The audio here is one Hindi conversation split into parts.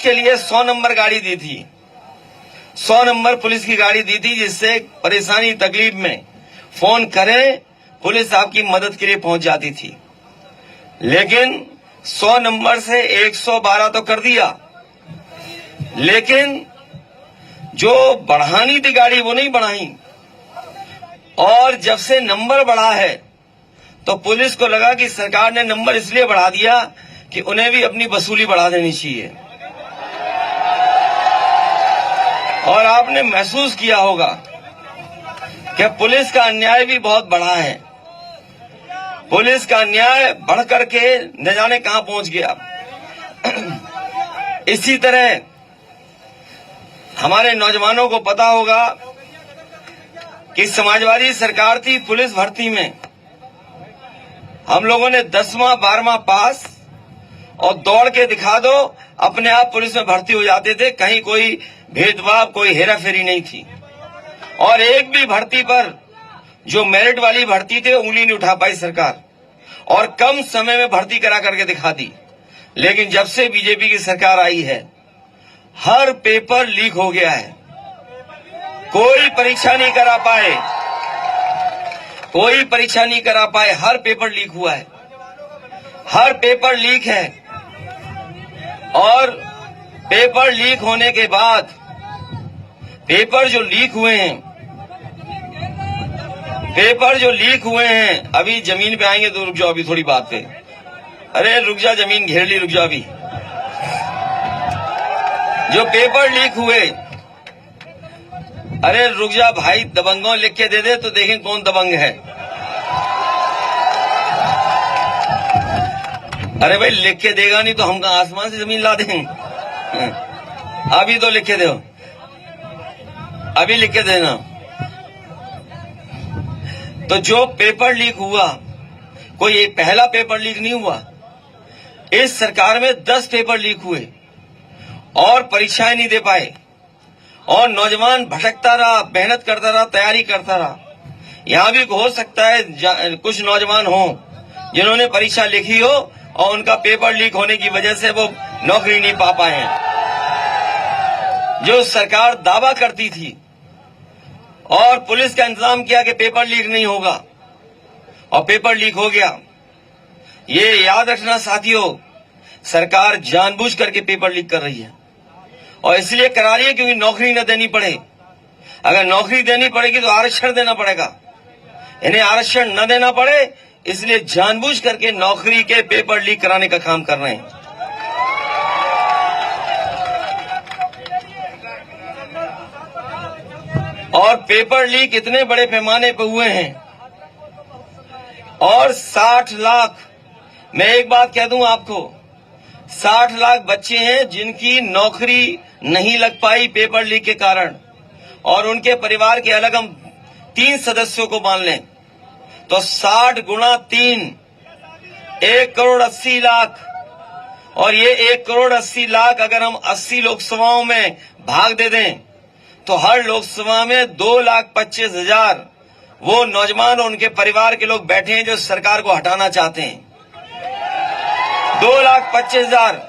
के लिए 100 नंबर गाड़ी दी थी, 100 नंबर पुलिस की गाड़ी दी थी, जिससे परेशानी तकलीफ में फोन करें पुलिस आपकी मदद के लिए पहुंच जाती थी। लेकिन 100 नंबर से 112 तो कर दिया, लेकिन जो बढ़ानी थी गाड़ी वो नहीं बढ़ाई। और जब से नंबर बढ़ा है तो पुलिस को लगा कि सरकार ने नंबर इसलिए बढ़ा दिया कि उन्हें भी अपनी वसूली बढ़ा देनी चाहिए। और आपने महसूस किया होगा कि पुलिस का अन्याय भी बहुत बड़ा है। पुलिस का अन्याय बढ़ करके न जाने कहां पहुंच गया। इसी तरह हमारे नौजवानों को पता होगा कि समाजवादी सरकार थी, पुलिस भर्ती में हम लोगों ने 10वां 12वां पास और दौड़ के दिखा दो, अपने आप पुलिस में भर्ती हो जाते थे। कहीं कोई भेदभाव, कोई हेराफेरी नहीं थी। और एक भी भर्ती पर जो मेरिट वाली भर्ती थे उंगली नहीं उठा पाई सरकार, और कम समय में भर्ती करा करके दिखा दी। लेकिन जब से बीजेपी की सरकार आई है, हर पेपर लीक हो गया है। कोई परीक्षा नहीं करा पाए, कोई परीक्षा नहीं करा पाए, हर पेपर लीक हुआ है, हर पेपर लीक है। और पेपर लीक होने के बाद, पेपर जो लीक हुए हैं, अभी जमीन पे आएंगे तो रुक जाओ, अभी थोड़ी बात पे। अरे रुक जा, जमीन घेर ली, रुक जा। अभी जो पेपर लीक हुए, अरे रुक जा भाई, दबंगों लिख के दे दे तो देखें कौन दबंग है। अरे भाई लिख के देगा नहीं तो हम कहां आसमान से जमीन ला देंगे। अभी तो लिख के दो, अभी लिख के देना। तो जो पेपर लीक हुआ, कोई एक पहला पेपर लीक नहीं हुआ। इस सरकार में 10 पेपर लीक हुए और परीक्षाएं नहीं दे पाए, और नौजवान भटकता रहा, मेहनत करता रहा, तैयारी करता रहा। यहां भी हो सकता है कुछ नौजवान हो जिन्होंने परीक्षा लिखी हो और उनका पेपर लीक होने की वजह से वो नौकरी नहीं पा पाए हैं। जो सरकार दावा करती थी और पुलिस का इंतजाम किया कि पेपर लीक नहीं होगा, और पेपर लीक हो गया। ये याद रखना साथियों, सरकार जानबूझ करके पेपर लीक कर रही है, और इसलिए करा रही है क्योंकि नौकरी न देनी पड़े। अगर नौकरी देनी पड़ेगी तो आरक्षण देना पड़ेगा, इन्हें आरक्षण न देना पड़े, इसलिए जानबूझ करके नौकरी के पेपर लीक कराने का काम कर रहे हैं। और पेपर लीक इतने बड़े पैमाने पर हुए हैं, और 60 लाख, मैं एक बात कह दूं आपको, 60 लाख बच्चे हैं जिनकी नौकरी नहीं लग पाई पेपर लीक के कारण। और उनके परिवार के अलग हम 3 सदस्यों को मान लें तो 60 गुणा 3, 1 करोड़ 80 लाख। और ये 1 करोड़ 80 लाख अगर हम 80 लोकसभाओं में भाग दे दें तो हर लोकसभा में 2,25,000 वो नौजवान और उनके परिवार के लोग बैठे हैं जो सरकार को हटाना चाहते हैं। 2,25,000,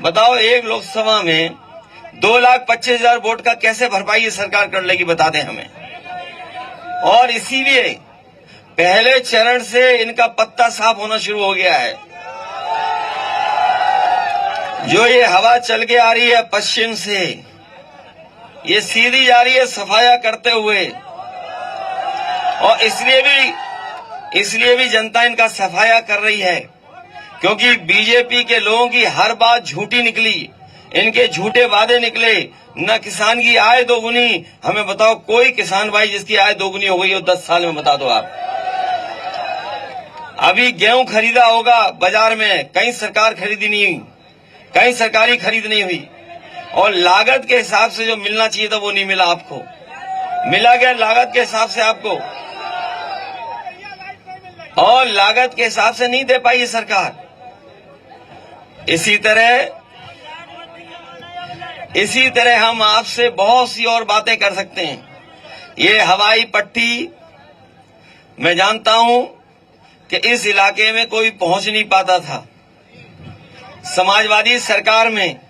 बताओ एक लोकसभा में 2,25,000 वोट का कैसे भरपाई सरकार कर लेगी, बता दें हमें। और इसीलिए पहले चरण से इनका पत्ता साफ होना शुरू हो गया है। जो ये हवा चल के आ रही है पश्चिम से, ये सीधी जा रही है सफाया करते हुए, और इसलिए भी जनता इनका सफाया कर रही है क्योंकि बीजेपी के लोगों की हर बात झूठी निकली, इनके झूठे वादे निकले। न किसान की आय दोगुनी, हमें बताओ कोई किसान भाई जिसकी आय दोगुनी हो गई हो 10 साल में, बता दो आप। अभी गेहूं खरीदा होगा बाजार में, कहीं सरकार खरीदी नहीं हुई, कहीं सरकारी खरीद नहीं हुई, और लागत के हिसाब से जो मिलना चाहिए था वो नहीं मिला आपको। मिला गया लागत के हिसाब से आपको, और लागत के हिसाब से नहीं दे पाई ये सरकार। इसी तरह हम आपसे बहुत सी और बातें कर सकते हैं। ये हवाई पट्टी, मैं जानता हूं कि इस इलाके में कोई पहुंच नहीं पाता था। समाजवादी सरकार में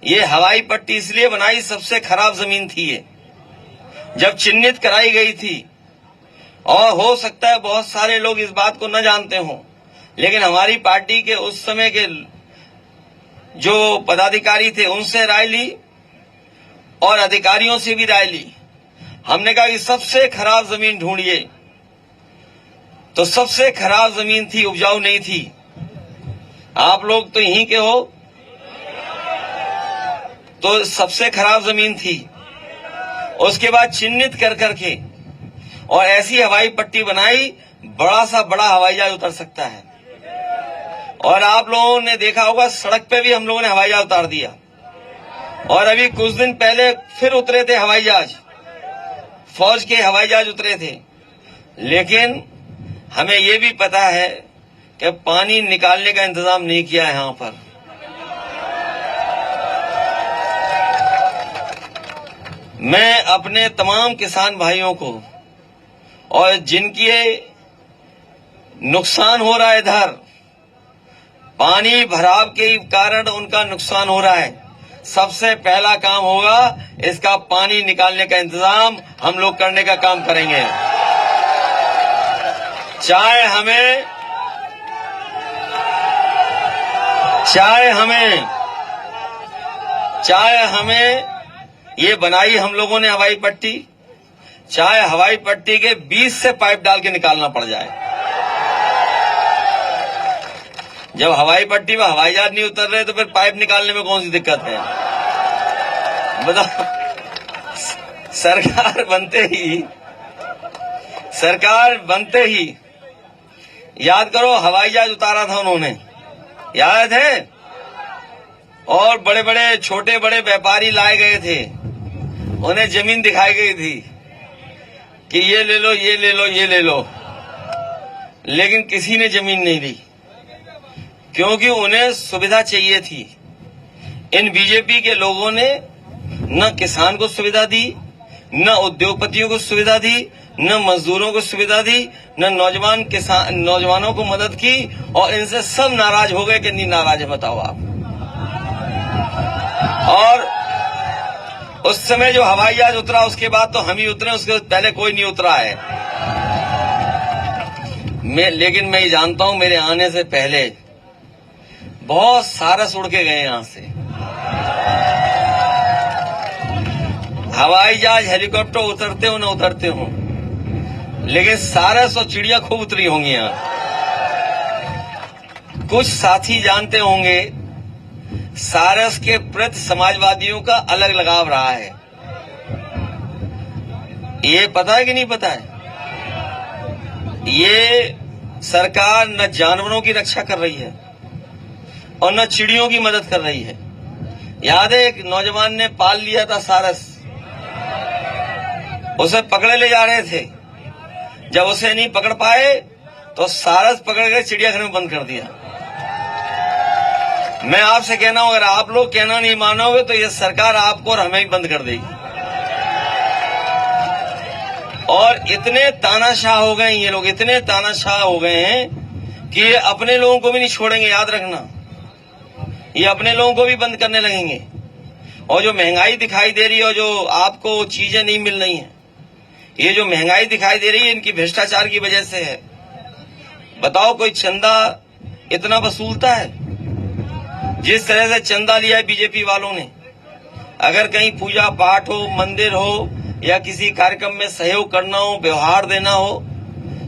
ये हवाई पट्टी इसलिए बनाई, सबसे खराब जमीन थी ये, जब चिन्हित कराई गई थी। और हो सकता है बहुत सारे लोग इस बात को न जानते हों, लेकिन हमारी पार्टी के उस समय के जो पदाधिकारी थे उनसे राय ली और अधिकारियों से भी राय ली। हमने कहा कि सबसे खराब जमीन ढूंढिए, तो सबसे खराब जमीन थी, उपजाऊ नहीं थी। आप लोग तो यहीं के हो, तो सबसे खराब जमीन थी। उसके बाद चिन्हित कर करके और ऐसी हवाई पट्टी बनाई, बड़ा सा बड़ा हवाई जहाज उतर सकता है। और आप लोगों ने देखा होगा सड़क पे भी हम लोगों ने हवाई जहाज उतार दिया। और अभी कुछ दिन पहले फिर उतरे थे हवाई जहाज, फौज के हवाई जहाज उतरे थे। लेकिन हमें ये भी पता है कि पानी निकालने का इंतजाम नहीं किया है यहां पर। मैं अपने तमाम किसान भाइयों को और जिनके नुकसान हो रहा है, इधर पानी भराव के कारण उनका नुकसान हो रहा है, सबसे पहला काम होगा इसका पानी निकालने का इंतजाम हम लोग करने का काम करेंगे। चाहे हमें ये बनाई हम लोगों ने हवाई पट्टी, चाहे हवाई पट्टी के बीच से पाइप डाल के निकालना पड़ जाए। जब हवाई पट्टी में हवाई जहाज नहीं उतर रहे तो फिर पाइप निकालने में कौन सी दिक्कत है? बताओ। सरकार बनते ही याद करो, हवाई जहाज उतारा था उन्होंने, याद है? और बड़े बड़े छोटे बड़े व्यापारी लाए गए थे, उन्हें जमीन दिखाई गई थी कि ये ले लो, ये ले लो, ये ले लो। लेकिन किसी ने जमीन नहीं ली, क्योंकि उन्हें सुविधा चाहिए थी। इन बीजेपी के लोगों ने न किसान को सुविधा दी, न उद्योगपतियों को सुविधा दी, न मजदूरों को सुविधा दी, न नौजवानों को मदद की, और इनसे सब नाराज हो गए कि नहीं नाराज है बताओ आप। और उस समय जो हवाई जहाज उतरा उसके बाद तो हम ही उतरे, उसके पहले कोई नहीं उतरा है। लेकिन मैं ये जानता हूं मेरे आने से पहले बहुत सारस उड़ के गए यहां से। हवाई जहाज हेलीकॉप्टर उतरते हो न उतरते हो, लेकिन सारस और चिड़िया खूब उतरी होंगी यहां। कुछ साथी जानते होंगे सारस के प्रति समाजवादियों का अलग लगाव रहा है। ये पता है कि नहीं पता है? ये सरकार न जानवरों की रक्षा कर रही है और न चिड़ियों की मदद कर रही है। याद है एक नौजवान ने पाल लिया था सारस, उसे पकड़े ले जा रहे थे, जब उसे नहीं पकड़ पाए तो सारस पकड़ कर चिड़ियाघर में बंद कर दिया। मैं आपसे कहना हूं, अगर आप लोग कहना नहीं मानोगे तो ये सरकार आपको और हमें ही बंद कर देगी। और इतने तानाशाह हो गए ये लोग, इतने तानाशाह हो गए हैं कि ये अपने लोगों को भी नहीं छोड़ेंगे, याद रखना। ये अपने लोगों को भी बंद करने लगेंगे। और जो महंगाई दिखाई दे रही है और जो आपको चीजें नहीं मिल रही हैं, ये जो महंगाई दिखाई दे रही है इनकी भ्रष्टाचार की वजह से है। बताओ कोई चंदा इतना वसूलता है? जिस तरह से चंदा लिया है बीजेपी वालों ने, अगर कहीं पूजा पाठ हो, मंदिर हो या किसी कार्यक्रम में सहयोग करना हो, व्यवहार देना हो,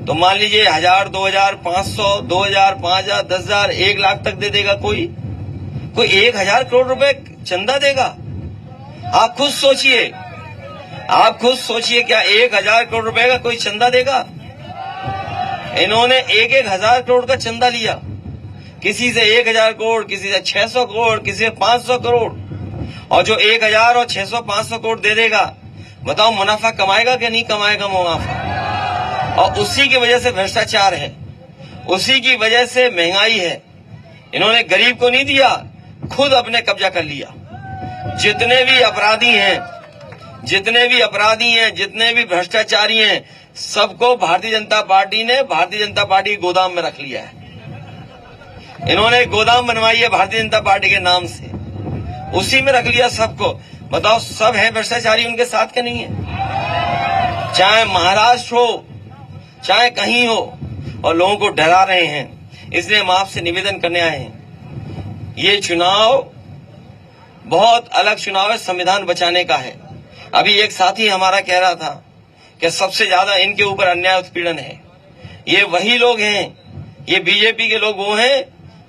तो मान लीजिए 1000, 2000, 500, 2000, 5000, 10,000, 1 लाख तक दे देगा। कोई 1000 करोड़ रुपए चंदा देगा? आप खुद सोचिए क्या 1000 करोड़ रुपए का कोई चंदा देगा? इन्होंने 1,000 करोड़ का चंदा लिया, किसी से 1000 करोड़, किसी से 600 करोड़, किसी से 500 करोड़। और जो 1000 और 600, 500 करोड़ दे देगा, बताओ मुनाफा कमाएगा कि नहीं कमाएगा मुनाफा? और उसी की वजह से भ्रष्टाचार है, उसी की वजह से महंगाई है। इन्होंने गरीब को नहीं दिया, खुद अपने कब्जा कर लिया। जितने भी अपराधी हैं, जितने भी भ्रष्टाचारी हैं, सबको भारतीय जनता पार्टी गोदाम में रख लिया है। इन्होंने गोदाम बनवाई है भारतीय जनता पार्टी के नाम से। उसी में रख लिया सबको। बताओ, सब है भ्रष्टाचारी, उनके साथ क्या नहीं है? चाहे महाराष्ट्र हो, चाहे कहीं हो, और लोगों को डरा रहे हैं। इसलिए हम आपसे निवेदन करने आए हैं, ये चुनाव बहुत अलग चुनाव है, संविधान बचाने का है। अभी एक साथी हमारा कह रहा था कि सबसे ज्यादा इनके ऊपर अन्याय उत्पीड़न है। ये वही लोग हैं, ये बीजेपी के लोग वो हैं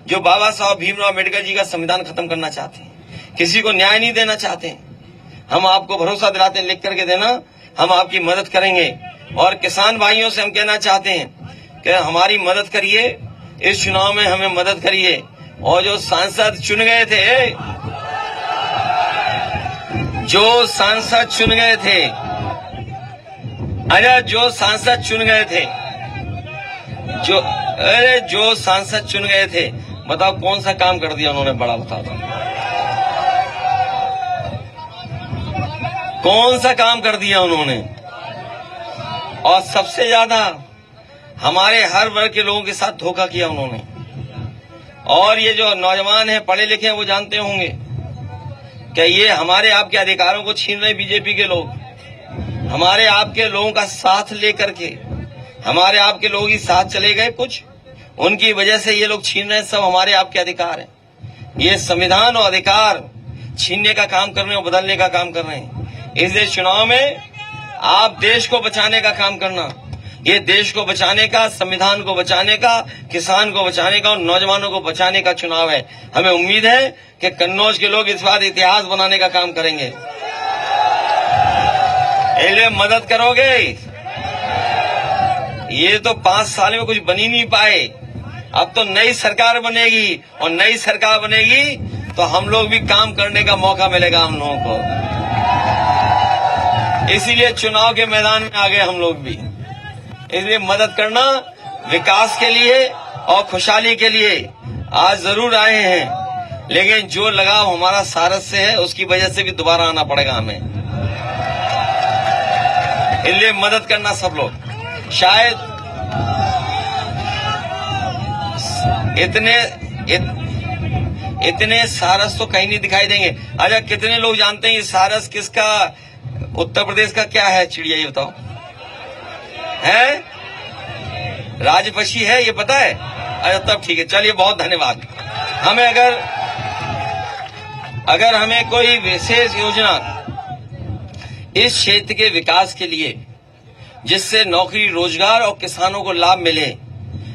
जो बाबा साहब भीमराव अम्बेडकर जी का संविधान खत्म करना चाहते हैं, किसी को न्याय नहीं देना चाहते। हम आपको भरोसा दिलाते हैं, लिख करके देना, हम आपकी मदद करेंगे। और किसान भाइयों से हम कहना चाहते हैं कि हमारी मदद करिए, इस चुनाव में हमें मदद करिए। और जो सांसद चुन गए थे, जो सांसद चुन गए थे, अरे जो सांसद चुन गए थे, जो सांसद चुन गए थे, बताओ कौन सा काम कर दिया उन्होंने बड़ा? बता दो, कौन सा काम कर दिया उन्होंने? और सबसे ज्यादा हमारे हर वर्ग के लोगों के साथ धोखा किया उन्होंने। और ये जो नौजवान हैं, पढ़े लिखे हैं, वो जानते होंगे कि ये हमारे आपके अधिकारों को छीन रहे बीजेपी के लोग। हमारे आपके लोगों का साथ लेकर के, हमारे आपके लोग ही साथ चले गए, कुछ उनकी वजह से ये लोग छीन रहे हैं सब हमारे आपके अधिकार हैं। ये संविधान और अधिकार छीनने का काम कर रहे हैं और बदलने का काम कर रहे हैं। इसलिए चुनाव में आप देश को बचाने का काम करना, ये देश को बचाने का, संविधान को बचाने का, किसान को बचाने का और नौजवानों को बचाने का चुनाव है। हमें उम्मीद है कि कन्नौज के लोग इस बार इतिहास बनाने का काम करेंगे। इसलिए मदद करोगे? ये तो 5 साल में कुछ बन ही नहीं पाए, अब तो नई सरकार बनेगी, और नई सरकार बनेगी तो हम लोग भी काम करने का मौका मिलेगा हम लोगों को। इसीलिए चुनाव के मैदान में आ गए हम लोग भी। इसलिए मदद करना, विकास के लिए और खुशहाली के लिए आज जरूर आए हैं, लेकिन जो लगाव हमारा सारस से है उसकी वजह से भी दोबारा आना पड़ेगा हमें। इसलिए मदद करना सब लोग। शायद इतने सारस तो कहीं नहीं दिखाई देंगे। अच्छा, कितने लोग जानते हैं ये सारस किसका, उत्तर प्रदेश का क्या है चिड़िया, ये बताओ? है राजपक्षी है, ये पता है? अच्छा, तब ठीक है, चलिए, बहुत धन्यवाद। हमें अगर हमें कोई विशेष योजना इस क्षेत्र के विकास के लिए, जिससे नौकरी, रोजगार और किसानों को लाभ मिले,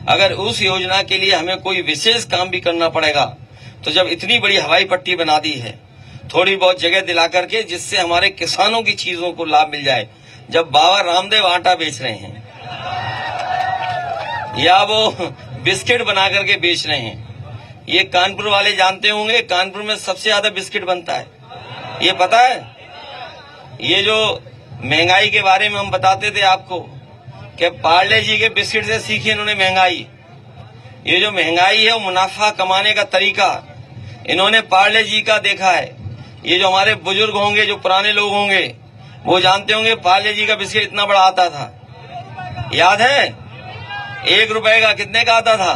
अगर उस योजना के लिए हमें कोई विशेष काम भी करना पड़ेगा, तो जब इतनी बड़ी हवाई पट्टी बना दी है, थोड़ी बहुत जगह दिला करके, जिससे हमारे किसानों की चीजों को लाभ मिल जाए। जब बाबा रामदेव आटा बेच रहे हैं या वो बिस्किट बना करके बेच रहे हैं, ये कानपुर वाले जानते होंगे, कानपुर में सबसे ज्यादा बिस्किट बनता है, ये पता है? ये जो महंगाई के बारे में हम बताते थे आपको कि पार्ले जी के बिस्किट से सीखी इन्होंने महंगाई। ये जो महंगाई है वो मुनाफा कमाने का तरीका इन्होंने पार्ले जी का देखा है। ये जो हमारे बुजुर्ग होंगे, जो पुराने लोग होंगे, वो जानते होंगे पार्ले जी का बिस्किट इतना बड़ा आता था, याद है? 1 रुपए का कितने का आता था?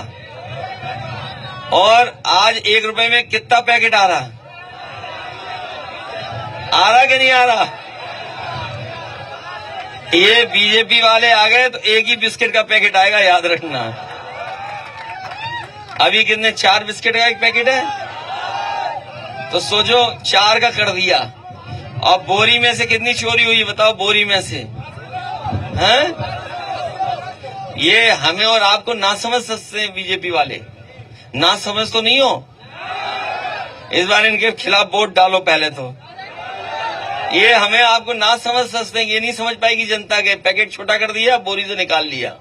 और आज 1 रुपए में कितना पैकेट आ रहा कि नहीं आ रहा? ये बीजेपी वाले आ गए तो एक ही बिस्किट का पैकेट आएगा, याद रखना। अभी कितने, 4 बिस्किट का एक पैकेट है, तो सोचो 4 का कर दिया। और बोरी में से कितनी चोरी हुई बताओ? बोरी में से हैं? ये हमें और आपको ना समझ सकते हैं बीजेपी वाले, ना समझ तो नहीं हो। इस बार इनके खिलाफ वोट डालो पहले तो। ये हमें आपको ना समझ सकते हैं, ये नहीं समझ पाएगी जनता के, पैकेट छोटा कर दिया, बोरी से निकाल लिया।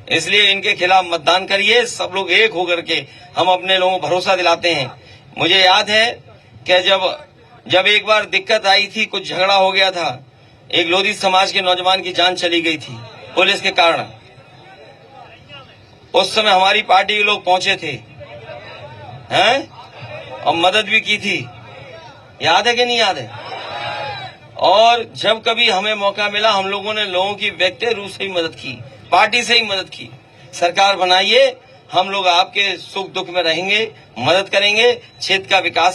इसलिए इनके खिलाफ मतदान करिए, सब लोग एक होकर के। हम अपने लोगों को भरोसा दिलाते हैं। मुझे याद है कि जब एक बार दिक्कत आई थी, कुछ झगड़ा हो गया था, एक लोधी समाज के नौजवान की जान चली गई थी पुलिस के कारण। उस समय हमारी पार्टी के लोग पहुंचे थे हैं, और मदद भी की थी, याद है कि नहीं याद है? और जब कभी हमें मौका मिला, हम लोगों ने लोगों की व्यक्तिगत रूप से ही मदद की, पार्टी से ही मदद की। सरकार बनाइए, हम लोग आपके सुख दुख में रहेंगे, मदद करेंगे, क्षेत्र का विकास